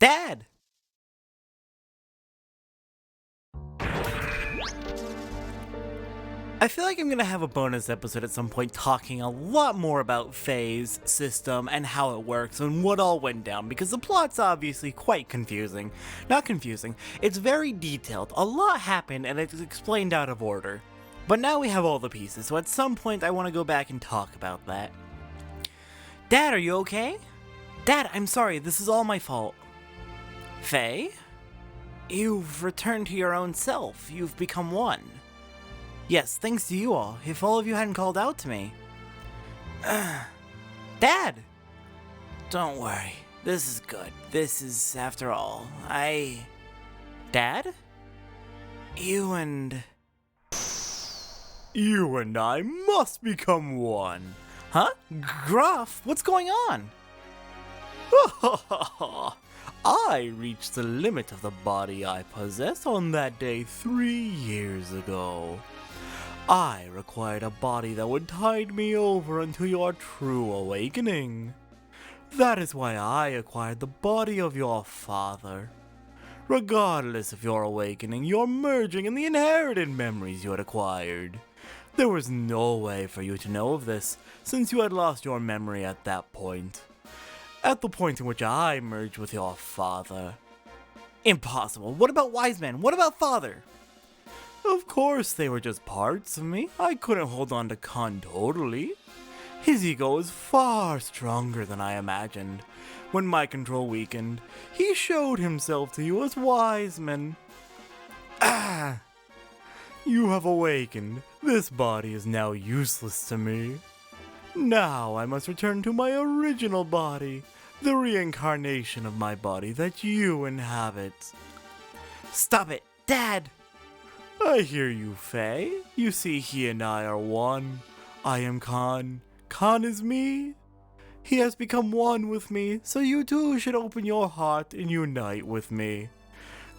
Dad! I feel like I'm gonna have a bonus episode at some point talking a lot more about Faye's system and how it works and what all went down, because the plot's obviously quite confusing. Not confusing, it's very detailed. A lot happened and it's explained out of order. But now we have all the pieces, so at some point I want to go back and talk about that. Dad, are you okay? Dad, I'm sorry, this is all my fault. Faye? You've returned to your own self. You've become one. Yes, thanks to you all. If all of you hadn't called out to me. Dad! Don't worry. This is good. This is, after all, Dad? You and I must become one. Huh? Gruff, what's going on? I reached the limit of the body I possessed on that day 3 years ago. I required a body that would tide me over until your true awakening. That is why I acquired the body of your father. Regardless of your awakening, your merging, and the inherited memories you had acquired. There was no way for you to know of this, since you had lost your memory at that point. At the point in which I merged with your father. Impossible. What about wise men? What about father? Of course they were just parts of me. I couldn't hold on to Khan totally. His ego was far stronger than I imagined. When my control weakened, he showed himself to you as Wiseman. You have awakened. This body is now useless to me. Now I must return to my original body, the reincarnation of my body that you inhabit. Stop it, Dad! I hear you, Faye. You see, he and I are one. I am Khan. Khan is me. He has become one with me, so you too should open your heart and unite with me.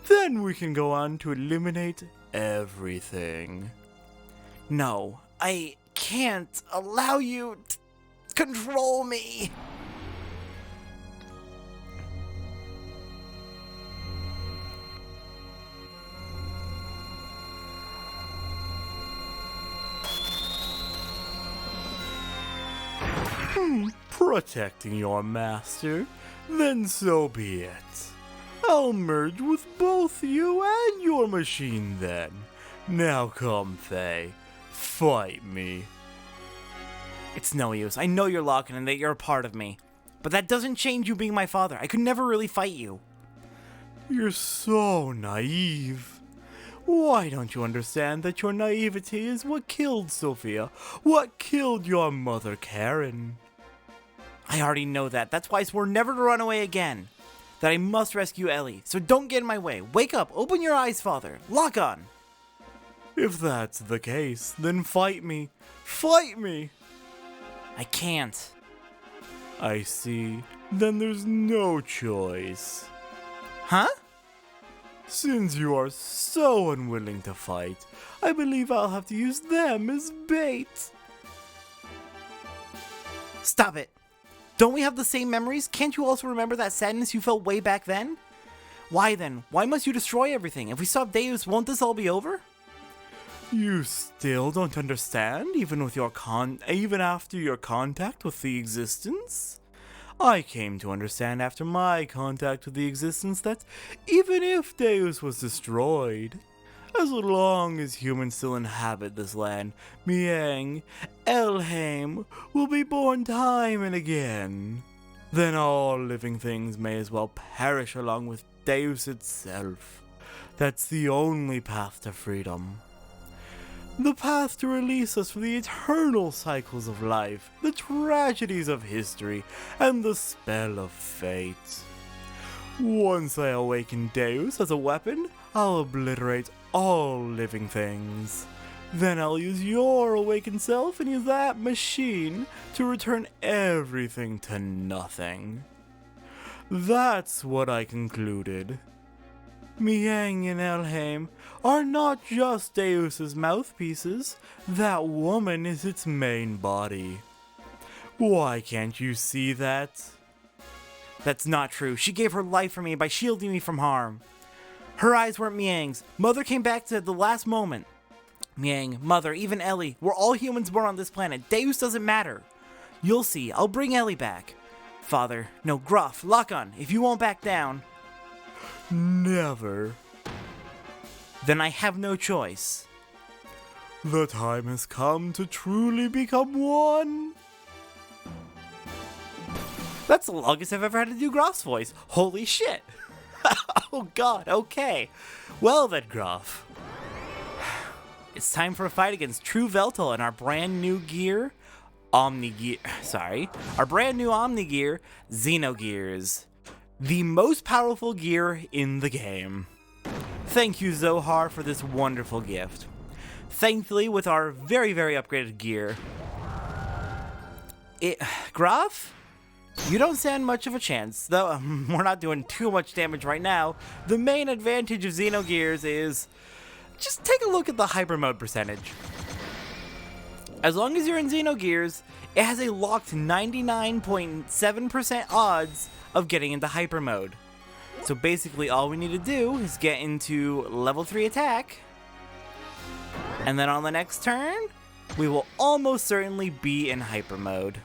Then we can go on to eliminate everything. No, I can't allow you to control me. Protecting your master? Then so be it. I'll merge with both you and your machine then. Now come, Faye. Fight me. It's no use. I know you're Locken and that you're a part of me. But that doesn't change you being my father. I could never really fight you. You're so naive. Why don't you understand that your naivety is what killed Sophia? What killed your mother, Karen? I already know that. That's why I swore never to run away again. That I must rescue Ellie. So don't get in my way. Wake up. Open your eyes, father. Lock on. If that's the case, then fight me. Fight me. I can't. I see. Then there's no choice. Huh? Since you are so unwilling to fight, I believe I'll have to use them as bait. Stop it. Don't we have the same memories? Can't you also remember that sadness you felt way back then? Why then? Why must you destroy everything? If we stop Deus, won't this all be over? You still don't understand, even after your contact with the existence? I came to understand after my contact with the existence that even if Deus was destroyed, as long as humans still inhabit this land, Miang, Elheim will be born time and again. Then all living things may as well perish along with Deus itself. That's the only path to freedom. The path to release us from the eternal cycles of life, the tragedies of history, and the spell of fate. Once I awaken Deus as a weapon, I'll obliterate all living things. Then I'll use your awakened self and use that machine to return everything to nothing. That's what I concluded. Miang and Elheim are not just Deus's mouthpieces. That woman is its main body. Why can't you see that? That's not true. She gave her life for me by shielding me from harm. Her eyes weren't Miang's. Mother came back to the last moment. Miang, Mother, even Ellie, we're all humans born on this planet. Deus doesn't matter. You'll see. I'll bring Ellie back. Father, no, Gruff, lock on. If you won't back down. Never. Then I have no choice. The time has come to truly become one. That's the longest I've ever had to do Groff's voice. Holy shit. Oh god, okay. Well then, Groff. It's time for a fight against True Veltal and our brand new gear, our brand new Omni gear, Xenogears. The most powerful gear in the game. Thank you, Zohar, for this wonderful gift. Thankfully, with our very, very upgraded gear, Groff? You don't stand much of a chance, though we're not doing too much damage right now. The main advantage of Xenogears is just take a look at the hyper mode percentage. As long as you're in Xenogears, it has a locked 99.7% odds of getting into hyper mode. So basically all we need to do is get into level 3 attack, and then on the next turn, we will almost certainly be in hyper mode.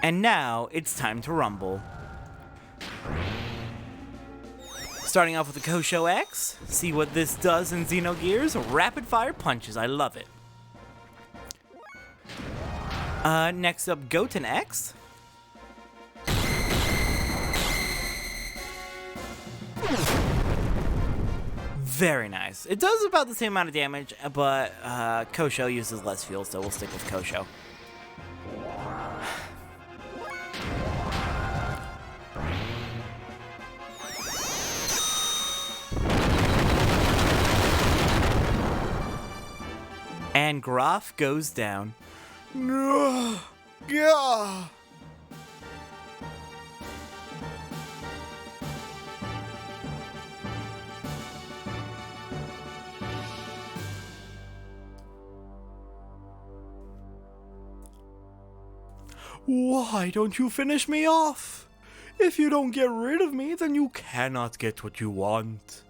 And now, it's time to rumble. Starting off with the Kosho X, see what this does in Xenogears. Rapid fire punches, I love it. Next up, Goten X. Very nice. It does about the same amount of damage, but Kosho uses less fuel, so we'll stick with Kosho. And Groff goes down. Why don't you finish me off? If you don't get rid of me, then you cannot get what you want.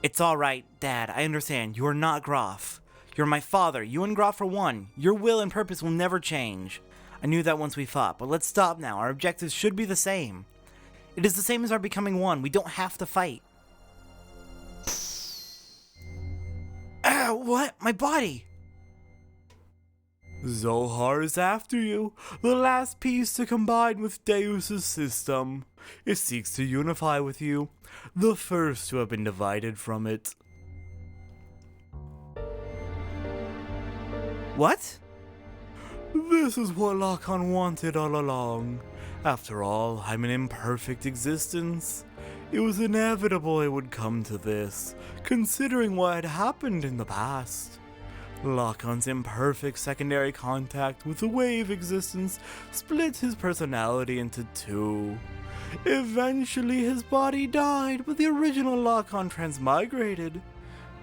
It's alright, Dad, I understand. You are not Groff. You're my father. You and Groff are one. Your will and purpose will never change. I knew that once we fought, but let's stop now. Our objectives should be the same. It is the same as our becoming one. We don't have to fight. What? My body! Zohar is after you, the last piece to combine with Deus's system. It seeks to unify with you, the first to have been divided from it. What? This is what Lacan wanted all along. After all, I'm an imperfect existence. It was inevitable it would come to this, considering what had happened in the past. Lacan's imperfect secondary contact with the wave existence split his personality into two. Eventually his body died, but the original Lacan transmigrated,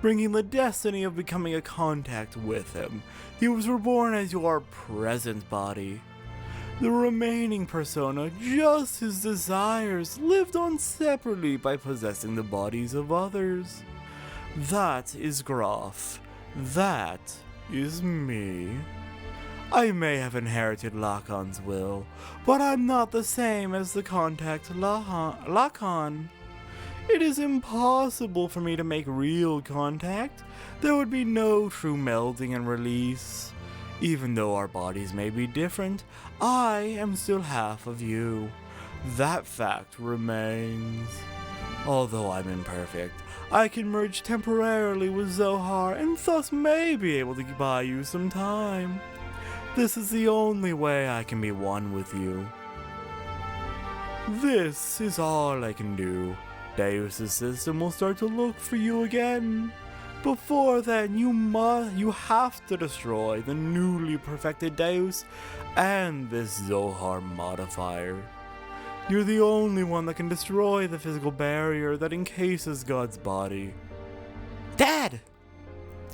bringing the destiny of becoming a contact with him. He was reborn as your present body. The remaining persona, just his desires, lived on separately by possessing the bodies of others. That is Groff. That is me. I may have inherited Lacan's will, but I'm not the same as the contact Lacan. It is impossible for me to make real contact. There would be no true melding and release. Even though our bodies may be different, I am still half of you. That fact remains. Although I'm imperfect, I can merge temporarily with Zohar and thus may be able to buy you some time. This is the only way I can be one with you. This is all I can do. Deus' system will start to look for you again. Before then, you have to destroy the newly perfected Deus and this Zohar modifier. You're the only one that can destroy the physical barrier that encases God's body. Dad!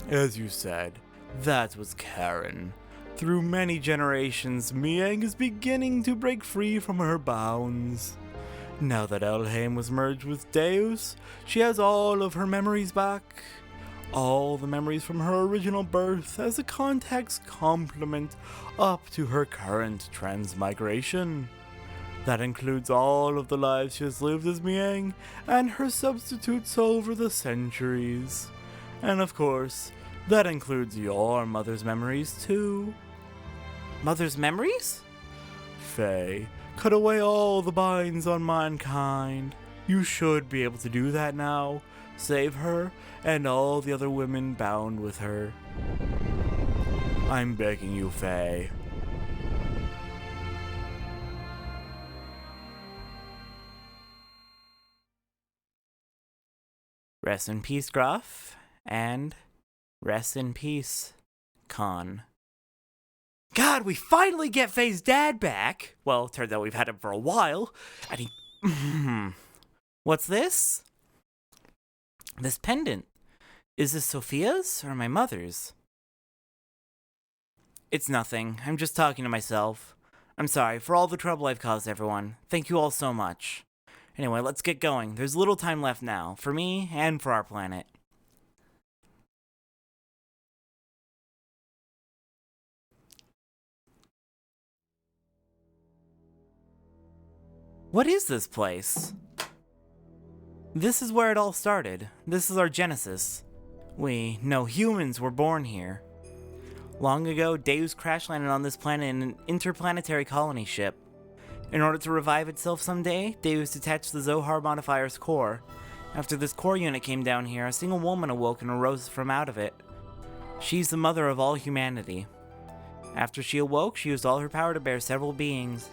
As you said, that was Karen. Through many generations, Miang is beginning to break free from her bounds. Now that Elheim was merged with Deus, she has all of her memories back. All the memories from her original birth as a context complement up to her current transmigration. That includes all of the lives she has lived as Miang and her substitutes over the centuries. And of course, that includes your mother's memories too. Mother's memories? Faye, cut away all the binds on mankind. You should be able to do that now. Save her and all the other women bound with her. I'm begging you, Faye. Rest in peace, Gruff, and rest in peace, Con. God, we finally get Faye's dad back! Well, turns out we've had him for a while, and he... What's this? This pendant. Is this Sophia's or my mother's? It's nothing. I'm just talking to myself. I'm sorry for all the trouble I've caused everyone. Thank you all so much. Anyway, let's get going. There's little time left now, for me and for our planet. What is this place? This is where it all started. This is our genesis. We know humans were born here. Long ago, Deus crash landed on this planet in an interplanetary colony ship. In order to revive itself someday, Deus detached the Zohar modifier's core. After this core unit came down here, a single woman awoke and arose from out of it. She's the mother of all humanity. After she awoke, she used all her power to bear several beings.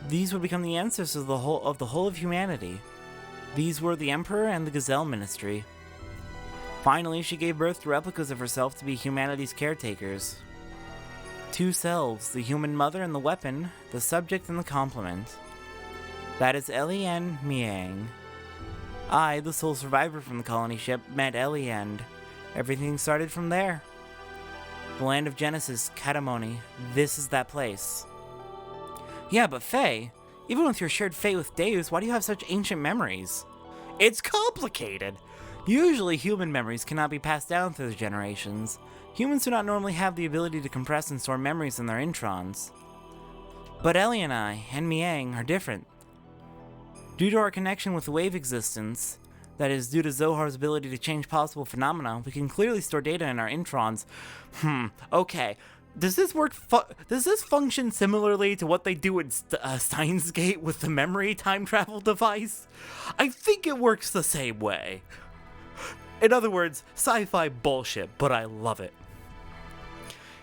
These would become the ancestors of the whole of humanity. These were the Emperor and the Gazelle Ministry. Finally, she gave birth to replicas of herself to be humanity's caretakers. Two selves, the human mother and the weapon, the subject and the complement. That is Ellie and Miang. I, the sole survivor from the colony ship, met Ellie and everything started from there. The land of Genesis, Kadomony, this is that place. Yeah, but Faye, even with your shared fate with Deus, why do you have such ancient memories? It's complicated! Usually human memories cannot be passed down through the generations. Humans do not normally have the ability to compress and store memories in their introns. But Ellie and I, and Miang, are different. Due to our connection with the wave existence, that is, due to Zohar's ability to change possible phenomena, we can clearly store data in our introns. Okay. Does this work? Does this function similarly to what they do in Steins Gate with the memory time travel device? I think it works the same way. In other words, sci-fi bullshit, but I love it.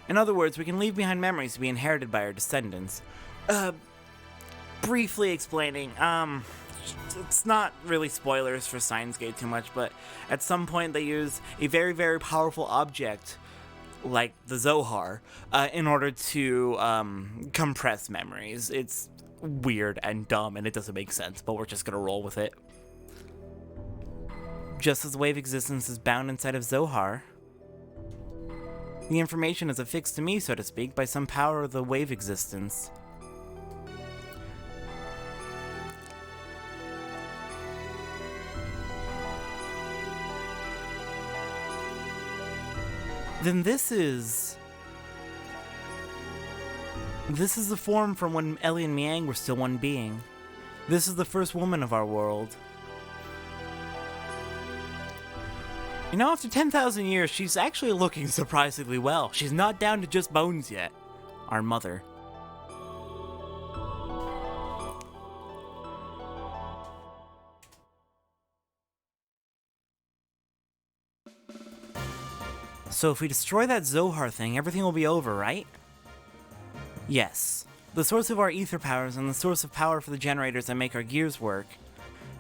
In other words, we can leave behind memories to be inherited by our descendants. Briefly explaining, it's not really spoilers for Steins Gate too much, but at some point they use a very, very powerful object like the Zohar, in order to compress memories. It's weird and dumb and it doesn't make sense, but we're just gonna roll with it. Just as wave existence is bound inside of Zohar, the information is affixed to me, so to speak, by some power of the wave existence. Then this is the form from when Ellie and Miang were still one being. This is the first woman of our world. You know, after 10,000 years, she's actually looking surprisingly well. She's not down to just bones yet. Our mother. So if we destroy that Zohar thing, everything will be over, right? Yes. The source of our ether powers and the source of power for the generators that make our gears work.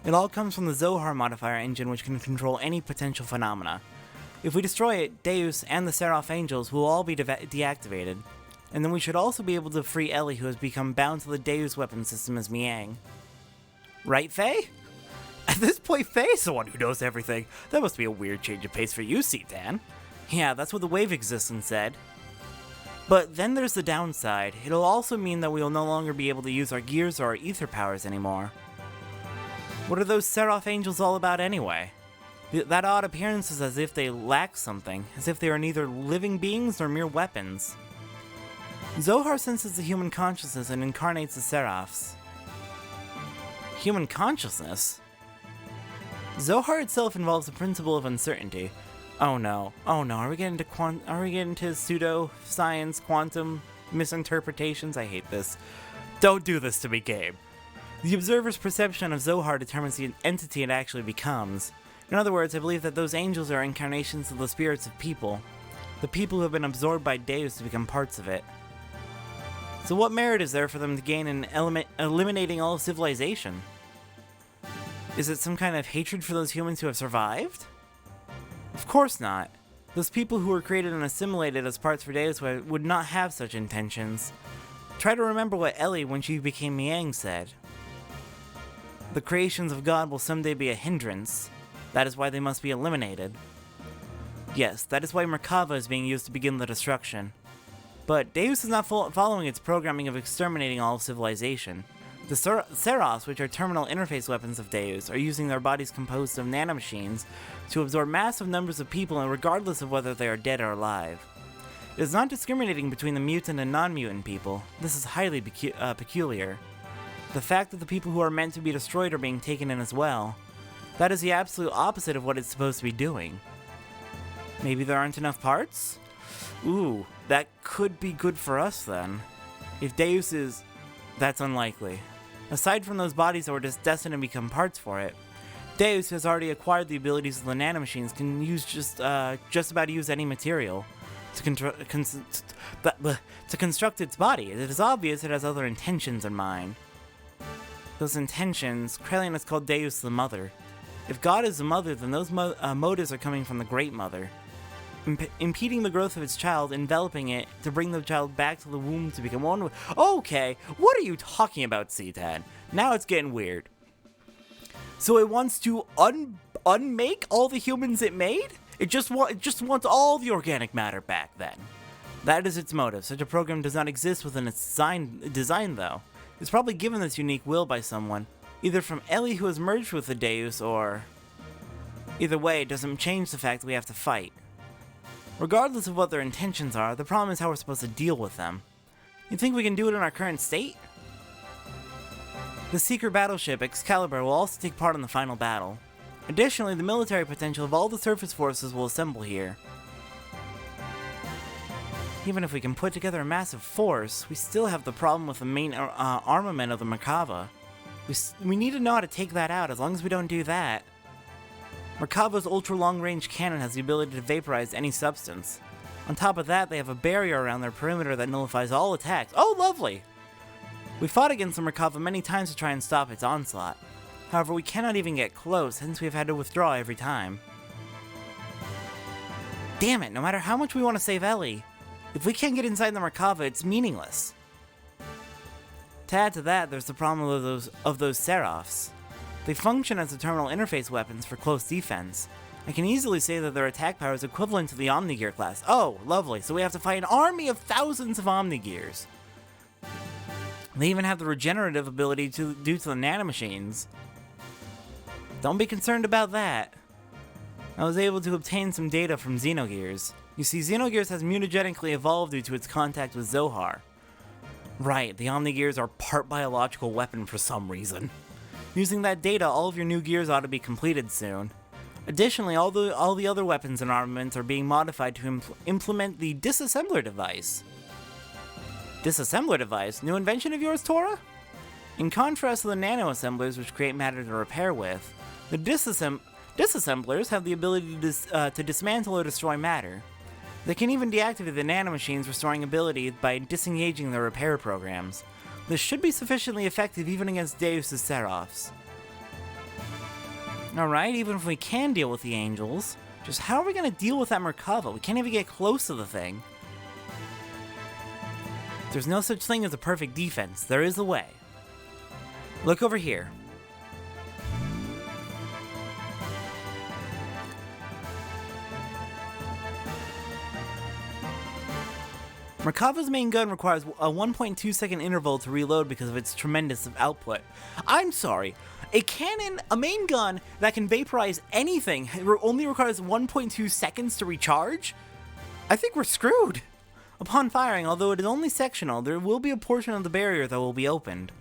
It all comes from the Zohar modifier engine, which can control any potential phenomena. If we destroy it, Deus and the Seraph Angels will all be deactivated. And then we should also be able to free Ellie, who has become bound to the Deus weapon system as Miang. Right, Faye? At this point, Faye's the one who knows everything. That must be a weird change of pace for you, C-Dan. Yeah, that's what the wave existence said. But then there's the downside. It'll also mean that we will no longer be able to use our gears or our ether powers anymore. What are those Seraph angels all about anyway? That odd appearance is as if they lack something, as if they are neither living beings nor mere weapons. Zohar senses the human consciousness and incarnates the Seraphs. Human consciousness? Zohar itself involves the principle of uncertainty. Oh no, are we getting into pseudo-science, quantum misinterpretations? I hate this. Don't do this to me, Gabe. The observer's perception of Zohar determines the entity it actually becomes. In other words, I believe that those angels are incarnations of the spirits of people. The people who have been absorbed by Deus to become parts of it. So what merit is there for them to gain in eliminating all of civilization? Is it some kind of hatred for those humans who have survived? Of course not. Those people who were created and assimilated as parts for Deus would not have such intentions. Try to remember what Ellie, when she became Miang, said. The creations of God will someday be a hindrance. That is why they must be eliminated. Yes, that is why Merkava is being used to begin the destruction. But Deus is not following its programming of exterminating all of civilization. The Seraphs, which are terminal interface weapons of Deus, are using their bodies composed of nanomachines to absorb massive numbers of people, and regardless of whether they are dead or alive. It is not discriminating between the mutant and non-mutant people. This is highly peculiar. The fact that the people who are meant to be destroyed are being taken in as well, that is the absolute opposite of what it's supposed to be doing. Maybe there aren't enough parts? Ooh, that could be good for us then. If Deus is... That's unlikely. Aside from those bodies that were just destined to become parts for it, Deus has already acquired the abilities of the nanomachines, can use just about use any material to construct its body. It is obvious it has other intentions in mind. Those intentions, Krelian has called Deus the Mother. If God is the Mother, then those motives are coming from the Great Mother. Impeding the growth of its child, enveloping it, to bring the child back to the womb to become one with... Okay, what are you talking about, C10? Now it's getting weird. So it wants to unmake all the humans it made? It just wants all the organic matter back, then. That is its motive. Such a program does not exist within its design, though. It's probably given this unique will by someone, either from Ellie, who has merged with the Deus, or... Either way, it doesn't change the fact that we have to fight. Regardless of what their intentions are, the problem is how we're supposed to deal with them. You think we can do it in our current state? The secret battleship, Excalibur, will also take part in the final battle. Additionally, the military potential of all the surface forces will assemble here. Even if we can put together a massive force, we still have the problem with the main armament of the Merkava. We need to know how to take that out. As long as we don't do that, Merkava's ultra-long-range cannon has the ability to vaporize any substance. On top of that, they have a barrier around their perimeter that nullifies all attacks. Oh, lovely! We fought against the Merkava many times to try and stop its onslaught. However, we cannot even get close, hence we have had to withdraw every time. Damn it, no matter how much we want to save Ellie, if we can't get inside the Merkava, it's meaningless. To add to that, there's the problem of those Seraphs. They function as the terminal interface weapons for close defense. I can easily say that their attack power is equivalent to the Omnigear class. Oh, lovely, so we have to fight an army of thousands of Omnigears. They even have the regenerative ability due to the nanomachines. Don't be concerned about that. I was able to obtain some data from Xenogears. You see, Xenogears has mutagenically evolved due to its contact with Zohar. Right, the Omnigears are part biological weapon for some reason. Using that data, all of your new gears ought to be completed soon. Additionally, all the other weapons and armaments are being modified to implement the disassembler device. Disassembler device? New invention of yours, Tora? In contrast to the nano-assemblers, which create matter to repair with, the disassemblers have the ability to dismantle or destroy matter. They can even deactivate the nanomachines' restoring ability by disengaging their repair programs. This should be sufficiently effective even against Deus' Seraphs. Alright, even if we can deal with the angels, just how are we going to deal with that Merkava? We can't even get close to the thing. There's no such thing as a perfect defense. There is a way. Look over here. Merkava's main gun requires a 1.2 second interval to reload because of its tremendous output. I'm sorry, a main gun that can vaporize anything only requires 1.2 seconds to recharge? I think we're screwed. Upon firing, although it is only sectional, there will be a portion of the barrier that will be opened.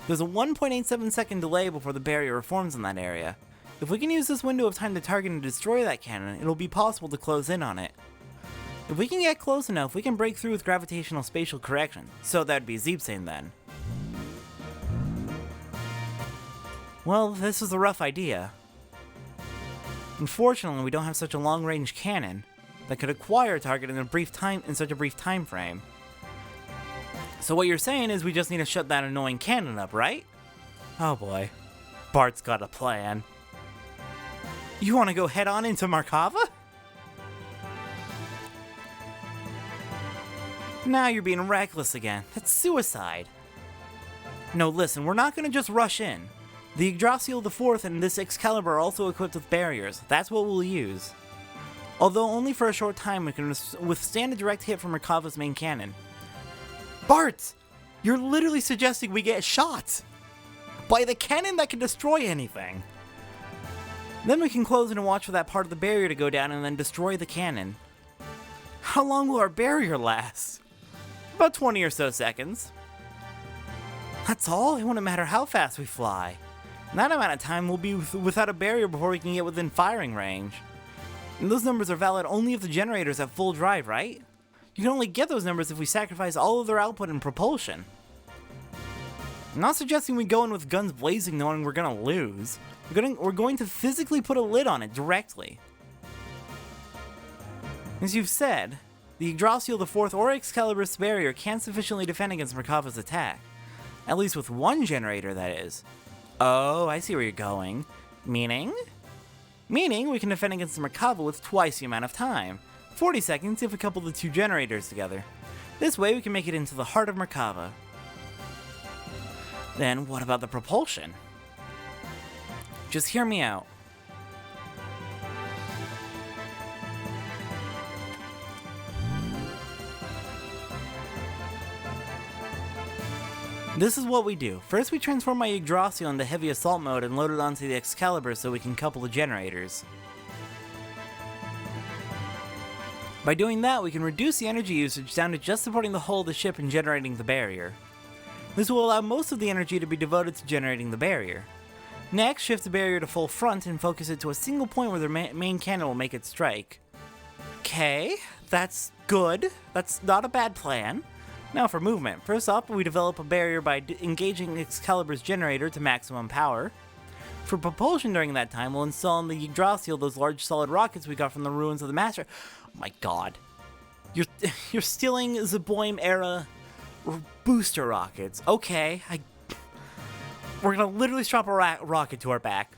There's a 1.87 second delay before the barrier reforms in that area. If we can use this window of time to target and destroy that cannon, it'll be possible to close in on it. If we can get close enough, we can break through with gravitational spatial correction, so that'd be Zeepsane then. Well, this is a rough idea. Unfortunately, we don't have such a long-range cannon that could acquire a target in such a brief time frame. So what you're saying is we just need to shut that annoying cannon up, right? Oh boy. Bart's got a plan. You want to go head-on into Merkava? Now you're being reckless again. That's suicide. No, listen, we're not going to just rush in. The Yggdrasil IV and this Excalibur are also equipped with barriers. That's what we'll use. Although only for a short time, we can withstand a direct hit from Merkava's main cannon. Bart! You're literally suggesting we get shot! By the cannon that can destroy anything! Then we can close in and watch for that part of the barrier to go down and then destroy the cannon. How long will our barrier last? About 20 or so seconds. That's all? It won't matter how fast we fly. In that amount of time, we'll be without a barrier before we can get within firing range. And those numbers are valid only if the generator's at full drive, right? You can only get those numbers if we sacrifice all of their output and propulsion. I'm not suggesting we go in with guns blazing knowing we're gonna lose. We're going to physically put a lid on it directly. As you've said, the Yggdrasil IV or Excalibur's barrier can't sufficiently defend against Merkava's attack. At least with one generator, that is. Oh, I see where you're going. Meaning? Meaning we can defend against Merkava with twice the amount of time. 40 seconds if we couple the two generators together. This way we can make it into the heart of Merkava. Then what about the propulsion? Just hear me out. This is what we do. First we transform my Yggdrasil into heavy assault mode and load it onto the Excalibur so we can couple the generators. By doing that, we can reduce the energy usage down to just supporting the hull of the ship and generating the barrier. This will allow most of the energy to be devoted to generating the barrier. Next, shift the barrier to full front and focus it to a single point where the main cannon will make its strike. Okay, that's good. That's not a bad plan. Now for movement. First up, we develop a barrier by engaging Excalibur's generator to maximum power. For propulsion during that time, we'll install in the Yggdrasil those large solid rockets we got from the ruins of the Master. Oh my god. You're stealing Zeboim era booster rockets. Okay, we're gonna literally strap a rocket to our back.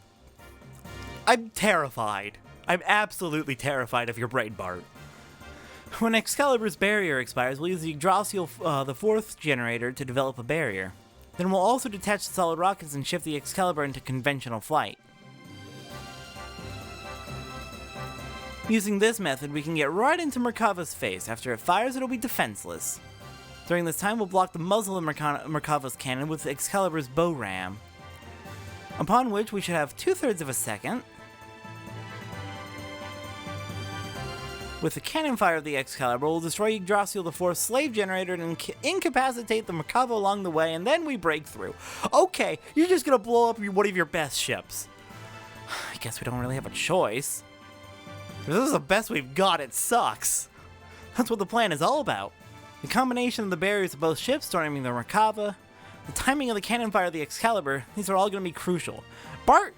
I'm terrified. I'm absolutely terrified of your brain, Bart. When Excalibur's barrier expires, we'll use the Yggdrasil the fourth generator to develop a barrier. Then we'll also detach the solid rockets and shift the Excalibur into conventional flight. Using this method, we can get right into Merkava's face. After it fires, it'll be defenseless. During this time, we'll block the muzzle of Merkava's cannon with Excalibur's bow ram. Upon which, we should have 2/3 of a second. With the cannon fire of the Excalibur, we'll destroy Yggdrasil IV's slave generator and incapacitate the Merkava along the way, and then we break through. Okay, you're just gonna blow up one of your best ships. I guess we don't really have a choice. If this is the best we've got, it sucks. That's what the plan is all about. The combination of the barriers of both ships storming the Merkava, the timing of the cannon fire of the Excalibur, these are all gonna be crucial. Bart,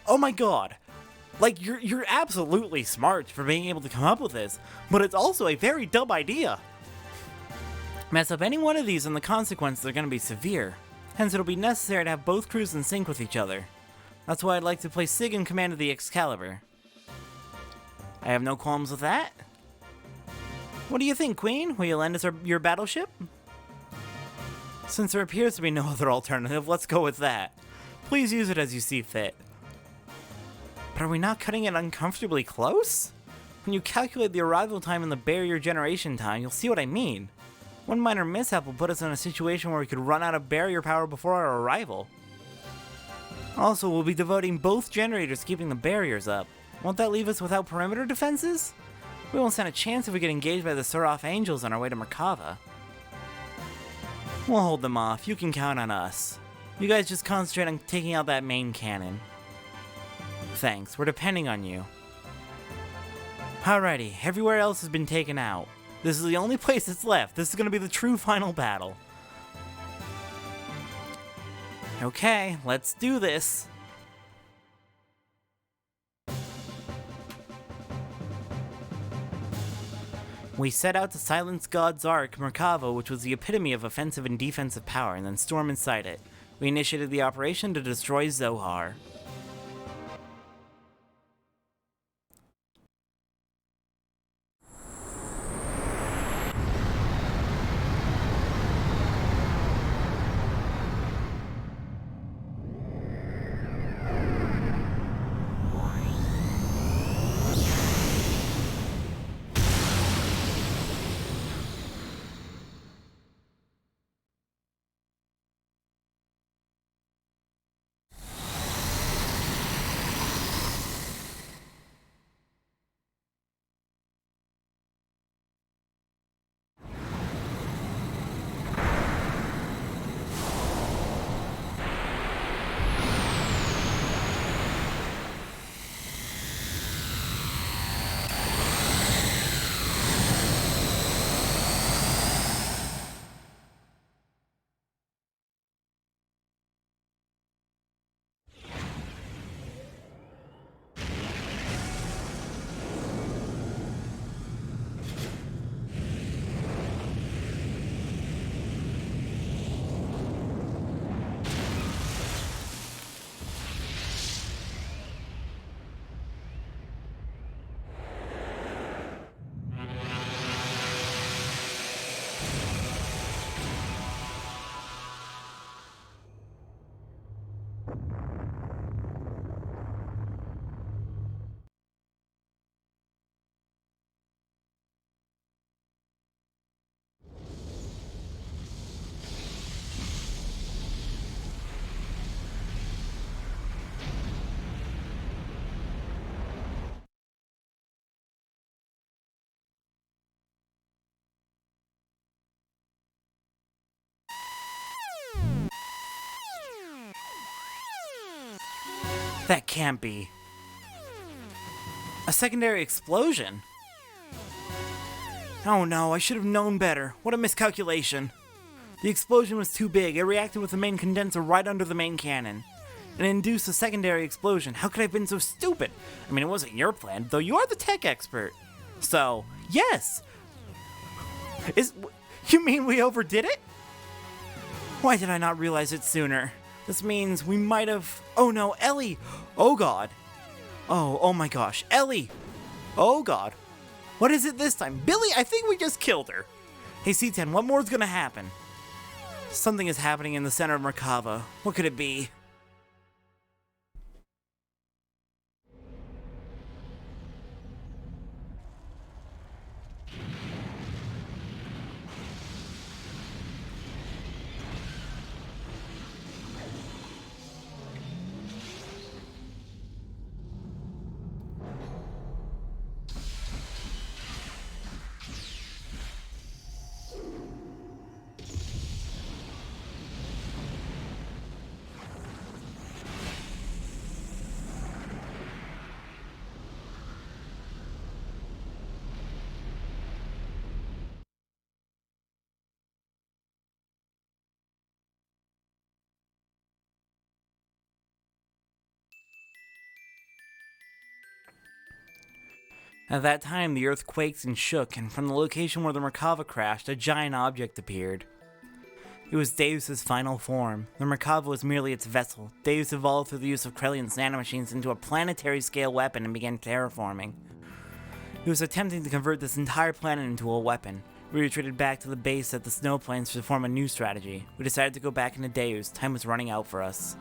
oh my god. Like, you're absolutely smart for being able to come up with this, but it's also a very dumb idea. Mess up any one of these and the consequences are going to be severe. Hence, it'll be necessary to have both crews in sync with each other. That's why I'd like to place Sig in command of the Excalibur. I have no qualms with that. What do you think, Queen? Will you lend us your battleship? Since there appears to be no other alternative, let's go with that. Please use it as you see fit. But are we not cutting it uncomfortably close? When you calculate the arrival time and the barrier generation time, you'll see what I mean. One minor mishap will put us in a situation where we could run out of barrier power before our arrival. Also, we'll be devoting both generators to keeping the barriers up. Won't that leave us without perimeter defenses? We won't stand a chance if we get engaged by the Seraph Angels on our way to Merkava. We'll hold them off. You can count on us. You guys just concentrate on taking out that main cannon. Thanks, we're depending on you. Alrighty, everywhere else has been taken out. This is the only place that's left. This is going to be the true final battle. Okay, let's do this. We set out to silence God's Ark, Merkava, which was the epitome of offensive and defensive power, and then storm inside it. We initiated the operation to destroy Zohar. That can't be. A secondary explosion? Oh no, I should have known better. What a miscalculation. The explosion was too big. It reacted with the main condenser right under the main cannon. And induced a secondary explosion. How could I have been so stupid? I mean, it wasn't your plan, though you are the tech expert. So, yes! You mean we overdid it? Why did I not realize it sooner? This means we might have... Oh no, Ellie! Oh god. Oh my gosh, Ellie! Oh god. What is it this time? Billy, I think we just killed her. Hey C10, what more is gonna happen? Something is happening in the center of Merkava. What could it be? At that time, the earth quaked and shook, and from the location where the Merkava crashed, a giant object appeared. It was Deus's final form. The Merkava was merely its vessel. Deus evolved through the use of Krellion's nanomachines into a planetary-scale weapon and began terraforming. He was attempting to convert this entire planet into a weapon. We retreated back to the base at the snow plains to form a new strategy. We decided to go back into Deus. Time was running out for us.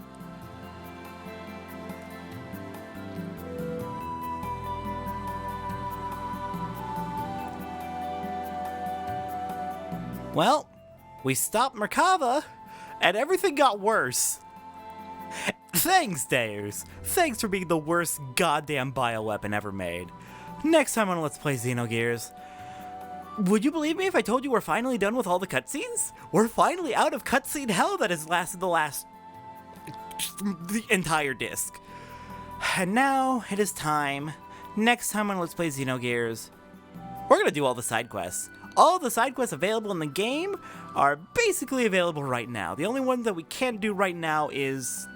Well, we stopped Merkava, and everything got worse. Thanks, Deus. Thanks for being the worst goddamn bioweapon ever made. Next time on Let's Play Xenogears. Would you believe me if I told you we're finally done with all the cutscenes? We're finally out of cutscene hell that has lasted the entire disc. And now it is time. Next time on Let's Play Xenogears, we're gonna do all the side quests. All the side quests available in the game are basically available right now. The only one that we can't do right now is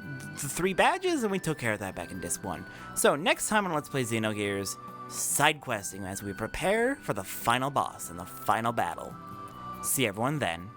the 3 badges, and we took care of that back in disc 1. So next time on Let's Play Xenogears, side questing as we prepare for the final boss and the final battle. See everyone then.